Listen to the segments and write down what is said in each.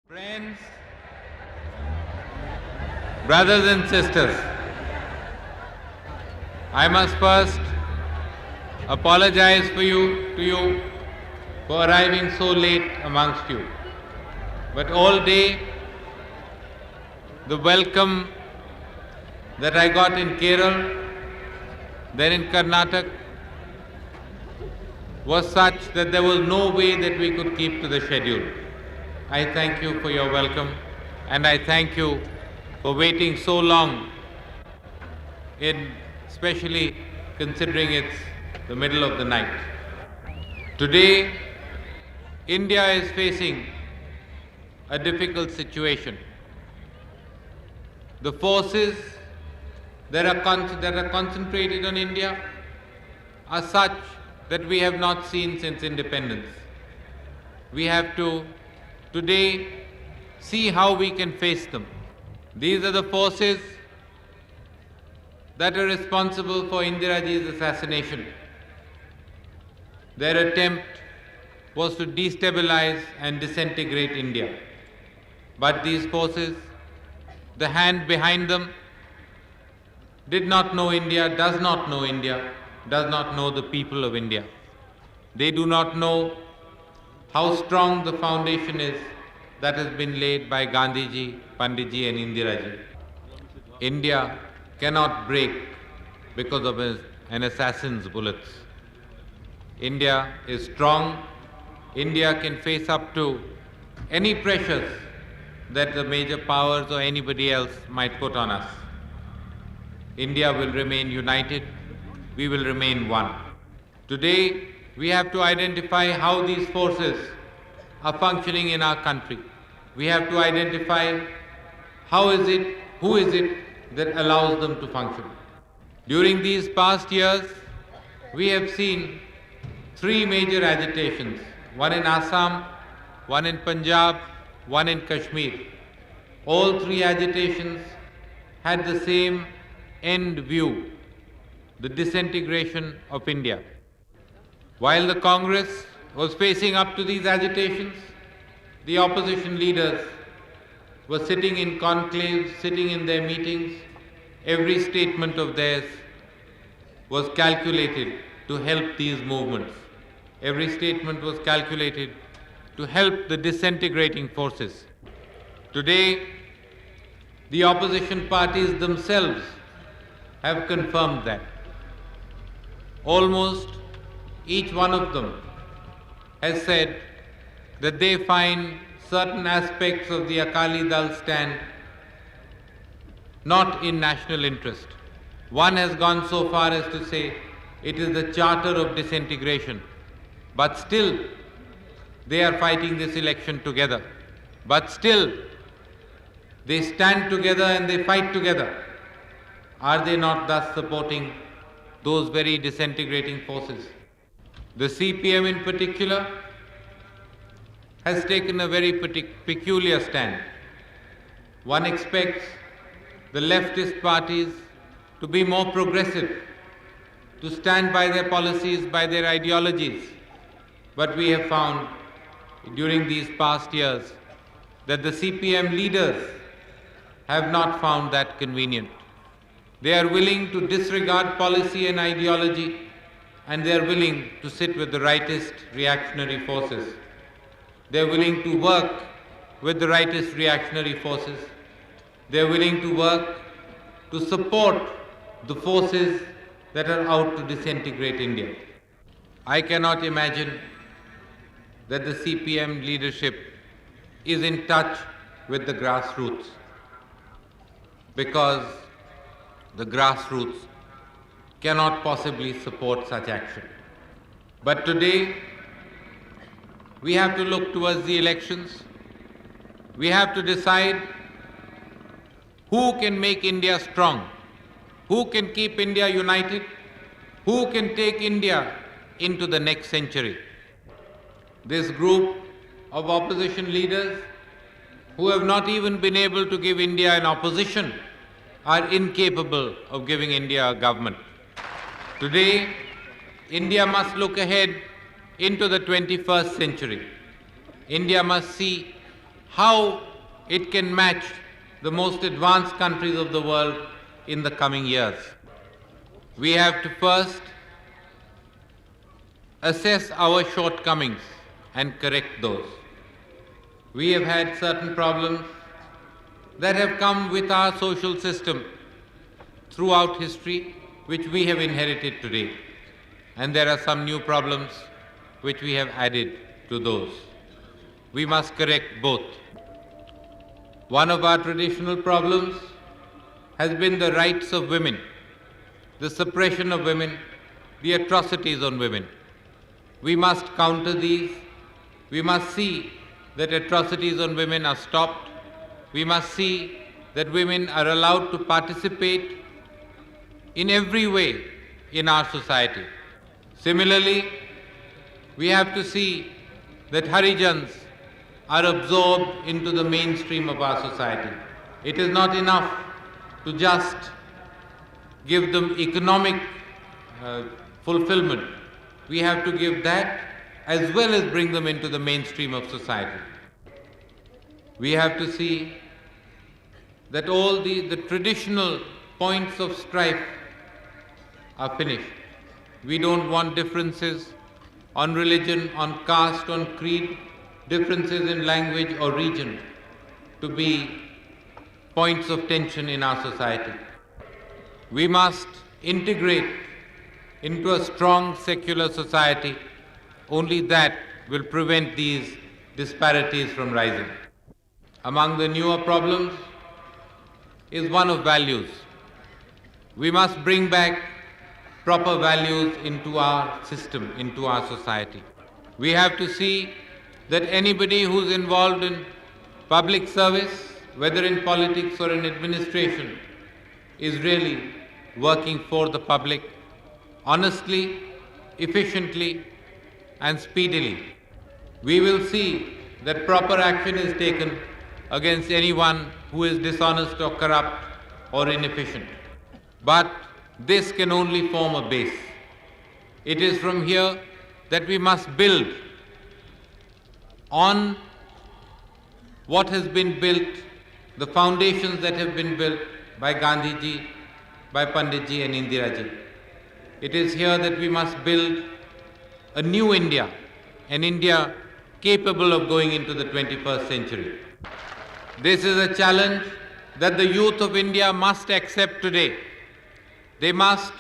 Friends, brothers and sisters, I must first apologize to you for arriving so late amongst you. But all day, the welcome that I got in Kerala, then in Karnataka, was such that there was no way that we could keep to the schedule. I thank you for your welcome, and I thank you for waiting so long, especially considering it's the middle of the night. Today, India is facing a difficult situation. The forces that are concentrated on India are such that we have not seen since independence. We have to today see how we can face them. These are the forces that are responsible for Indiraji's assassination. Their attempt was to destabilize and disintegrate India. But these forces, the hand behind them, did not know India, does not know India, does not know the people of India. They do not know how strong the foundation is that has been laid by Gandhiji, Panditji and Indiraji. India cannot break because of an assassin's bullets. India is strong. India can face up to any pressures that the major powers or anybody else might put on us. India will remain united. We will remain one. Today, we have to identify how these forces are functioning in our country. We have to identify who is it that allows them to function. During these past years, we have seen three major agitations, one in Assam, one in Punjab, one in Kashmir. All three agitations had the same end view, the disintegration of India. While the Congress was facing up to these agitations, the opposition leaders were sitting in conclaves, sitting in their meetings. Every statement of theirs was calculated to help these movements. Every statement was calculated to help the disintegrating forces. Today, the opposition parties themselves have confirmed that. Almost each one of them has said that they find certain aspects of the Akali Dal stand not in national interest. One has gone so far as to say it is the charter of disintegration, but still they are fighting this election together. But still they stand together and they fight together. Are they not thus supporting those very disintegrating forces? The CPM in particular has taken a very peculiar stand. One expects the leftist parties to be more progressive, to stand by their policies, by their ideologies. But we have found during these past years that the CPM leaders have not found that convenient. They are willing to disregard policy and ideology, and they are willing to sit with the rightist reactionary forces. They are willing to work with the rightist reactionary forces. They are willing to work to support the forces that are out to disintegrate India. I cannot imagine that the CPM leadership is in touch with the grassroots, because the grassroots cannot possibly support such action. But today, we have to look towards the elections. We have to decide who can make India strong, who can keep India united, who can take India into the next century. This group of opposition leaders who have not even been able to give India an opposition are incapable of giving India a government. Today, India must look ahead into the 21st century. India must see how it can match the most advanced countries of the world in the coming years. We have to first assess our shortcomings and correct those. We have had certain problems that have come with our social system throughout history, which we have inherited today. And there are some new problems which we have added to those. We must correct both. One of our traditional problems has been the rights of women, the suppression of women, the atrocities on women. We must counter these. We must see that atrocities on women are stopped. We must see that women are allowed to participate in every way in our society. Similarly, we have to see that Harijans are absorbed into the mainstream of our society. It is not enough to just give them economic fulfillment. We have to give that as well as bring them into the mainstream of society. We have to see that all the traditional points of strife are finished. We don't want differences on religion, on caste, on creed, differences in language or region to be points of tension in our society. We must integrate into a strong secular society. Only that will prevent these disparities from rising. Among the newer problems is one of values. We must bring back proper values into our system, into our society. We have to see that anybody who's involved in public service, whether in politics or in administration, is really working for the public honestly, efficiently, and speedily. We will see that proper action is taken against anyone who is dishonest or corrupt or inefficient. But this can only form a base. It is from here that we must build on what has been built, the foundations that have been built by Gandhiji, by Panditji and Indiraji. It is here that we must build a new India, an India capable of going into the 21st century. This is a challenge that the youth of India must accept today. They must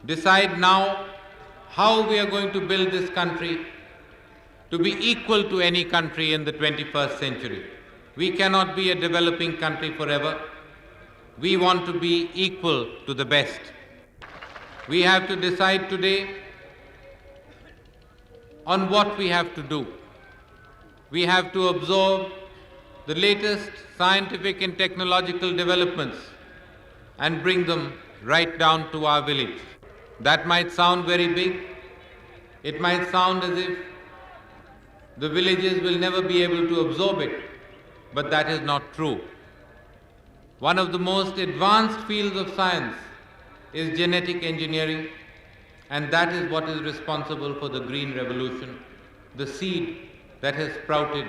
decide now how we are going to build this country to be equal to any country in the 21st century. We cannot be a developing country forever. We want to be equal to the best. We have to decide today on what we have to do. We have to absorb the latest scientific and technological developments and bring them right down to our village. That might sound very big. It might sound as if the villages will never be able to absorb it, but that is not true. One of the most advanced fields of science is genetic engineering, and that is what is responsible for the Green Revolution, the seed that has sprouted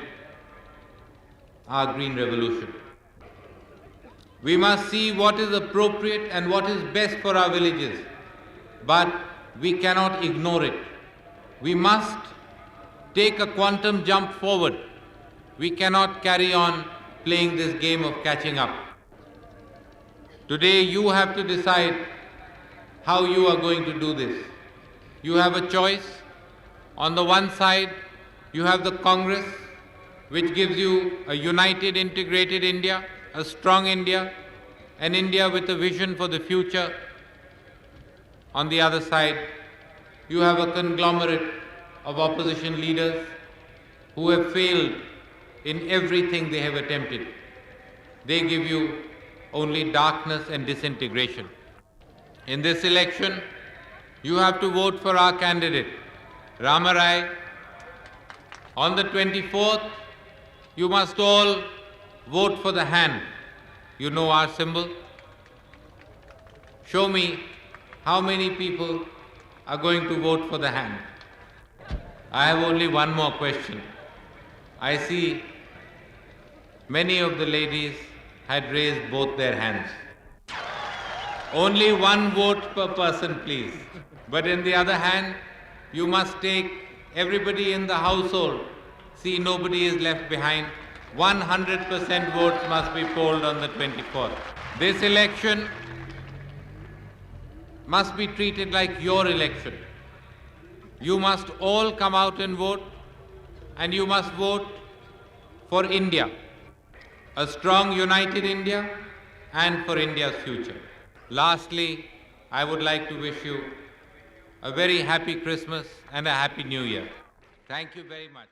our Green Revolution. We must see what is appropriate and what is best for our villages, but we cannot ignore it. We must take a quantum jump forward. We cannot carry on playing this game of catching up. Today you have to decide how you are going to do this. You have a choice. On the one side, you have the Congress, which gives you a united, integrated India, a strong India, an India with a vision for the future. On the other side, you have a conglomerate of opposition leaders who have failed in everything they have attempted. They give you only darkness and disintegration. In this election, you have to vote for our candidate, Rama Rai. On the 24th, you must all vote for the hand. You know our symbol. Show me how many people are going to vote for the hand. I have only one more question. I see many of the ladies had raised both their hands. Only one vote per person, please. But in the other hand, you must take everybody in the household. See, nobody is left behind. 100% votes must be polled on the 24th. This election must be treated like your election. You must all come out and vote, and you must vote for India, a strong, united India, and for India's future. Lastly, I would like to wish you a very happy Christmas and a happy New Year. Thank you very much.